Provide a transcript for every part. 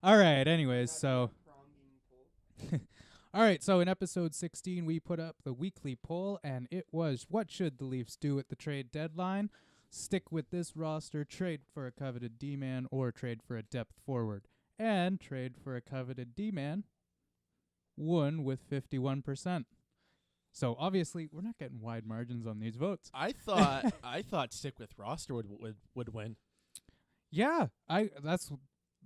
All right. Anyways, so. All right. So in episode 16, we put up the weekly poll, and it was: what should the Leafs do at the trade deadline? Stick with this roster, trade for a coveted D-man, or trade for a depth forward. And trade for a coveted D-man won with 51%. So obviously, we're not getting wide margins on these votes. I thought stick with roster would win. Yeah, that's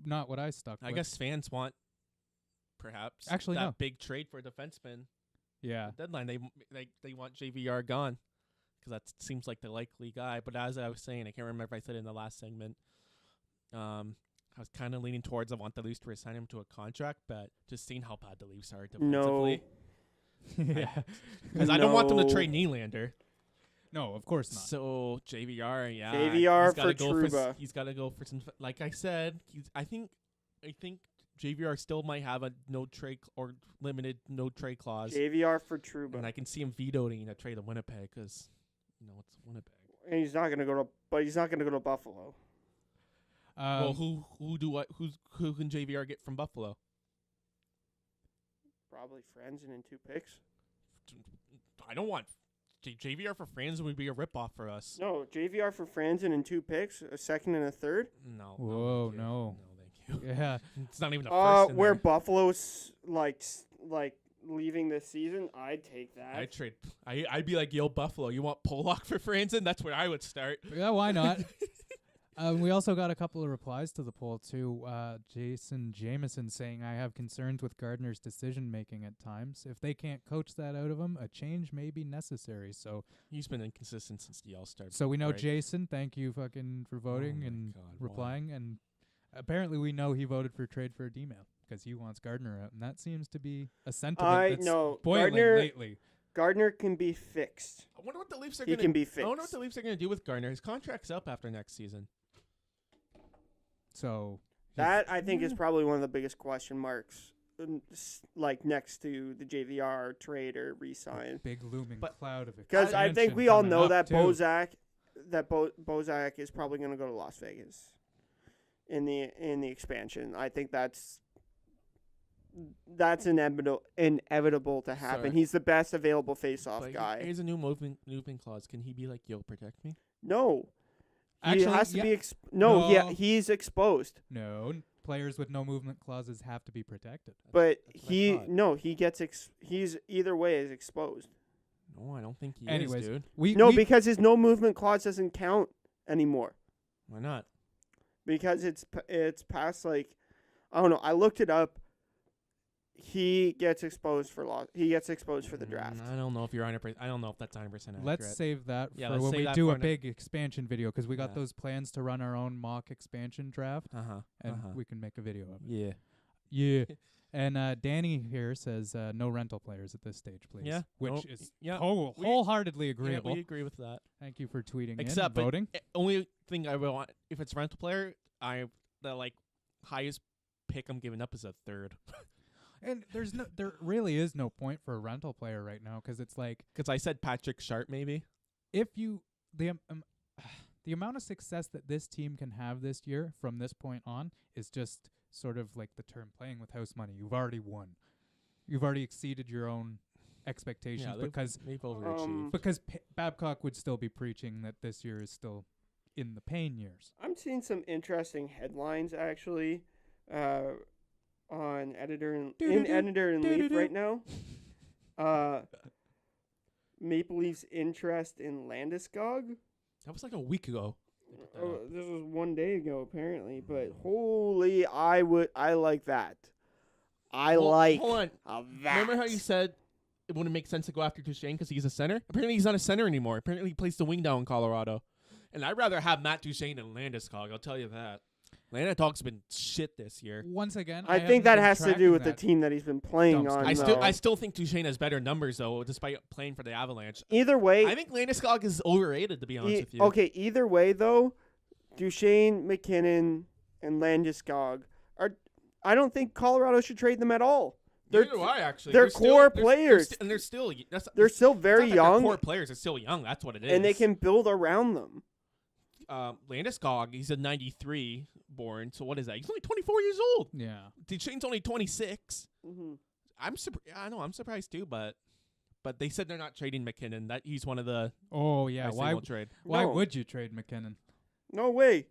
not what I stuck with. I guess fans want perhaps Actually, that no. big trade for a defenseman. Yeah. Deadline they want JVR gone because that seems like the likely guy. But as I was saying, I can't remember if I said it in the last segment. I was kind of leaning towards I want the Leafs to resign him to a contract, but just seeing how bad the Leafs are defensively. Yeah. Because I don't want them to trade Nylander. No, of course not. So JVR, yeah. JVR he's gotta for go Trouba. He's got to go for some. Like I said, I think JVR still might have a no trade or limited no trade clause. JVR for Trouba. And I can see him vetoing a trade to Winnipeg because, it's Winnipeg. And he's not going to go to Buffalo. Well, who can JVR get from Buffalo? Probably Franzen and 2 picks. I don't want JVR for Franzen would be a ripoff for us. No, JVR for Franzen and 2 picks, a second and a third. No. Whoa, thank you. no. Thank you. Yeah. It's not even a first. Where Buffalo's like leaving this season, I'd take that. I'd trade. I'd be like, yo, Buffalo, you want Pollock for Franzen? That's where I would start. Yeah, why not? We also got a couple of replies to the poll, too. Jason Jameson saying, I have concerns with Gardner's decision-making at times. If they can't coach that out of him, a change may be necessary. So He's been inconsistent since the All-Star. we know break. Jason. Thank you fucking for voting and replying. And apparently we know he voted for trade for a D-man because he wants Gardner out. And that seems to be a sentiment that's boiling lately. Gardner can be fixed. I wonder what the Leafs are He going to can be fixed. I wonder what the Leafs are going to do with Gardner. His contract's up after next season. So That, I think, is probably one of the biggest question marks, next to the JVR trade or re-sign. big looming cloud of it. Because I think we all know that Bozak is probably going to go to Las Vegas in the expansion. I think that's inevitable to happen. Sorry. He's the best available face-off guy. Here's a new movement clause. Can he be like, yo, protect me? No. Actually, he has to yeah. be he's exposed. No, players with no movement clauses have to be protected. But That's he's either way is exposed. No, I don't think he Anyways, is, dude. Because his no movement clause doesn't count anymore. Why not? Because it's past I don't know. I looked it up. He gets exposed for the draft. I don't know if you're 100%. I don't know if that's 100% accurate. Let's save that Yeah, for let's when save we that do for a big expansion video because we got those plans to run our own mock expansion draft, and we can make a video of it. Yeah. Yeah. And Danny here says no rental players at this stage, please. Yeah. Which is yeah. wholeheartedly Yeah, agreeable. we agree with that. Thank you for tweeting Except in and voting. Only thing I will want, if it's rental player, the highest pick I'm giving up is a third. And there really is no point for a rental player right now because it's like Because I said Patrick Sharp maybe. if you the amount of success that this team can have this year from this point on is just sort of like the term playing with house money. You've already won. You've already exceeded your own expectations because they've overachieved. Because Babcock would still be preaching that this year is still in the pain years. I'm seeing some interesting headlines actually. On editor and Leaf right now. Maple Leafs interest in Landeskog. That was like a week ago. This was 1 day ago apparently, but holy, I like that. Hold on. That. Remember how you said it wouldn't make sense to go after Duchesne because he's a center? Apparently he's not a center anymore. Apparently he plays the wing down in Colorado. And I'd rather have Matt Duchesne than Landeskog, I'll tell you that. Landeskog's been shit this year. Once again, I think that has to do with the team that he's been playing on. I still think Duchesne has better numbers though, despite playing for the Avalanche. Either way, I think Landeskog is overrated to be honest with you. Okay, either way though, Duchesne, McKinnon, and Landeskog are. I don't think Colorado should trade them at all. Neither do I actually. They're core players, and they're still very young. Core players are still young. That's what it is. And they can build around them. Landeskog, he's a 93. born. So what is that? He's only 24 years old. Yeah. Shane's only 26. Mm-hmm. I know I'm surprised too, but they said they're not trading McKinnon. That he's one of the Oh yeah. Why won't trade? Why No. would you trade McKinnon? No way.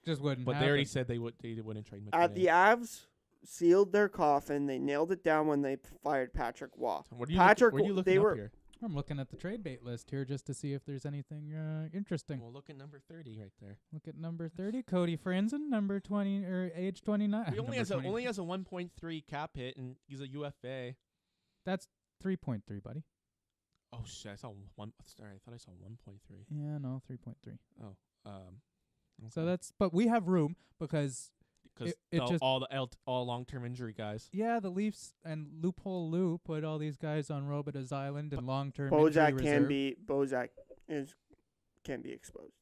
Just wouldn't. But they happen. already said they wouldn't trade McKinnon. The Avs sealed their coffin. They nailed it down when they fired Patrick Waugh. So what are you Patrick, what are you looking they up were here? I'm looking at the trade bait list here just to see if there's anything interesting. Well, look at number 30 right there. Look at number 30, Cody Franzen, number 20 or age 29. He only Number has a 1.3 cap hit, and he's a UFA. That's 3.3, buddy. Oh shit! I saw one. Sorry, I thought I saw 1.3. Yeah, no, 3.3. Oh, So that's, but we have room because because it just all long-term injury guys. yeah, the Leafs and Loophole Lou put all these guys on Robidas Island and long-term Bozak injury can reserve. can be exposed.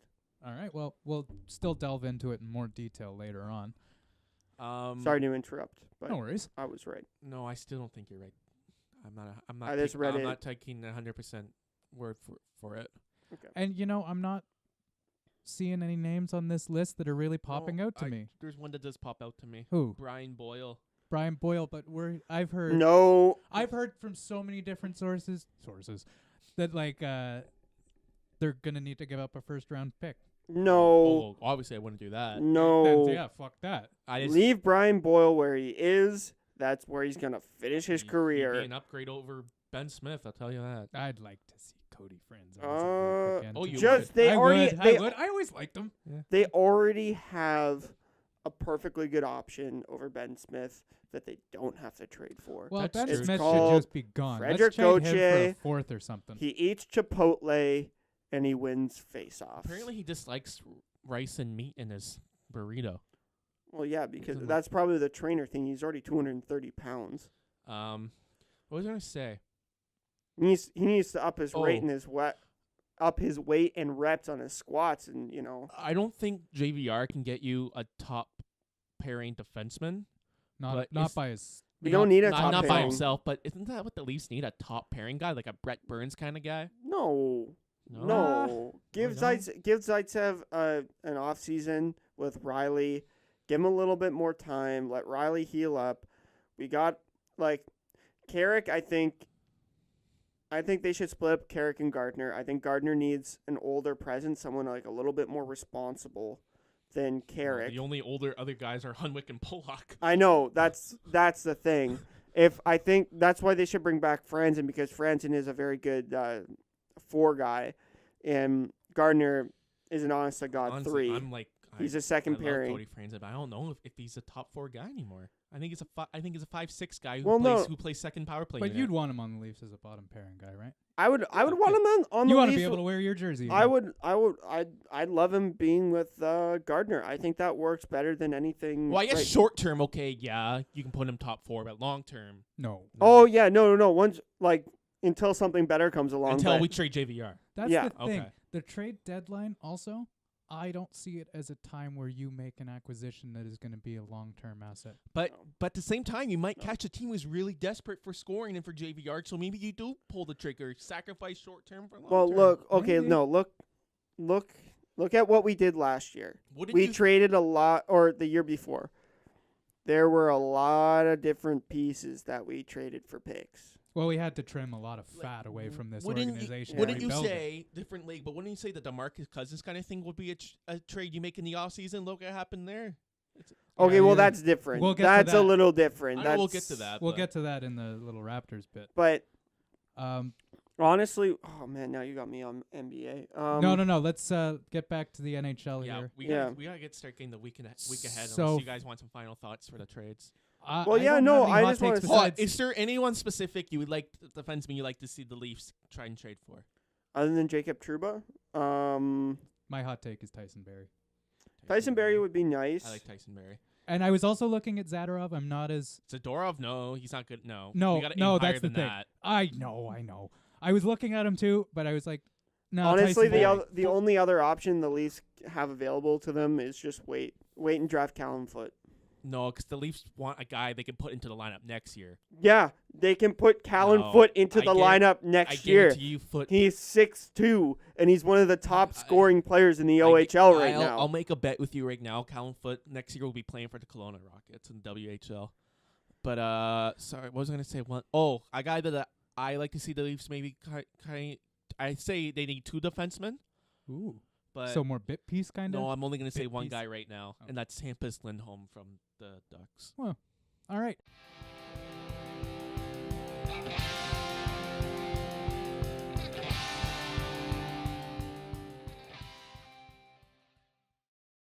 All right, well, we'll still delve into it in more detail later on. Sorry to interrupt, but No worries. I was right. No, I still don't think you're right. I'm I just read I'm it. not taking 100% word for it. Okay. And I'm not seeing any names on this list that are really popping out to me. There's one that does pop out to me. Who? Brian Boyle. Brian Boyle, but I've heard No. I've heard from so many different sources that they're gonna need to give up a first round pick. No. Oh, obviously I wouldn't do that. No. Then, yeah, fuck that. Leave Brian Boyle where he is. That's where he's gonna finish his He'd career. be an upgrade over Ben Smith. I'll tell you that. I'd like to see Cody Franz. as a Leaf again. Oh, you Just would. they I already would. they, I would. I always liked them. they already have a perfectly good option over Ben Smith that they don't have to trade for. Well, That's Ben true. Smith It's should called just be gone. Frederick Let's trade him for Gauthier. a fourth or something. He eats Chipotle and he wins face-offs. Apparently he dislikes rice and meat in his burrito. Well, yeah, because Isn't that's probably the trainer thing. He's already 230 pounds. What was I gonna say? He needs to up his rate Oh. and up his weight and reps on his squats, and I don't think JVR can get you a top pairing defenseman. Not but by his. we don't need a not top not by pairing. himself, but isn't that what the Leafs need? A top pairing guy, like a Brett Burns kind of guy? No. Give Why not? Zaitsev an off season with Riley. Give him a little bit more time. Let Riley heal up. We got Carrick. I think they should split up Carrick and Gardner. I think Gardner needs an older presence, someone a little bit more responsible than Carrick. The only older other guys are Hunwick and Pollock. I know that's the thing. I think that's why they should bring back Franzen, because Franzen is a very good 4 guy, and Gardner is an honest to God Honestly, 3. I'm He's a second I pairing. love Cody Franzen, but I don't know if he's a top 4 guy anymore. I think he's a 5'6" guy who plays second power play. But unit. you'd want him on the Leafs as a bottom pairing guy, right? I would want him on the You want to Leafs. be able to wear your jersey. I'd love him being with Gardner. I think that works better than anything. Well, I guess short term, okay, yeah, you can put him top 4, but long term, No. Oh yeah, no. Once until something better comes along. until but we trade JVR. That's Yeah. the thing. Okay. The trade deadline also, I don't see it as a time where you make an acquisition that is going to be a long-term asset. But at the same time, you might catch a team who's really desperate for scoring and for JVR, so maybe you do pull the trigger, sacrifice short term for long term. Well, look. Okay, Maybe. no. Look at what we did last year. What did We you traded a lot, or the year before. There were a lot of different pieces that we traded for picks. Well, we had to trim a lot of fat away from this organization. Wouldn't and you rebuild it. say different league? But wouldn't you say the DeMarcus Cousins kind of thing would be a trade you make in the off season? Look what happened there. Okay, well yeah. that's different. We'll get to That's a that. little different. I know we'll get to that. We'll but get to that in the little Raptors bit. But Um, honestly, oh man, now you got me on NBA. no. Let's get back to the NHL Yeah, here. we Yeah. gotta start getting the week ahead. So- Unless you guys want some final thoughts for the trades. Well, yeah, don't no, have any I hot just wanna takes say- besides- Is there anyone specific you would like, defenseman you like to see the Leafs try and trade for? Other than Jacob Trouba, my hot take is Tyson Berry. Tyson Berry would be nice. I like Tyson Berry. And I was also looking at Zadorov. I'm not as Zadorov, no, he's not good. No, No, we gotta no, aim higher that's the than thing. that. I know. I was looking at him too, but I was like, no. Honestly, Tyson Berry. the only other option the Leafs have available to them is just wait and draft Callum Foote. No, because the Leafs want a guy they can put into the lineup next year. Yeah, they can put Callan No, Foote into the I lineup I next year. guarantee you, Foot. He's 6'2", and he's one of the top I- scoring players in the OHL right now. I'll make a bet with you right now. Callum Foote next year will be playing for the Kelowna Rockets in WHL. But sorry, what was I gonna say? A guy that I like to see the Leafs maybe kind. I say they need 2 defensemen, Ooh. but So more bit piece kind of? no, I'm only gonna say bit one piece. guy right now, Oh. and that's Hampus Lindholm from the Ducks. All right.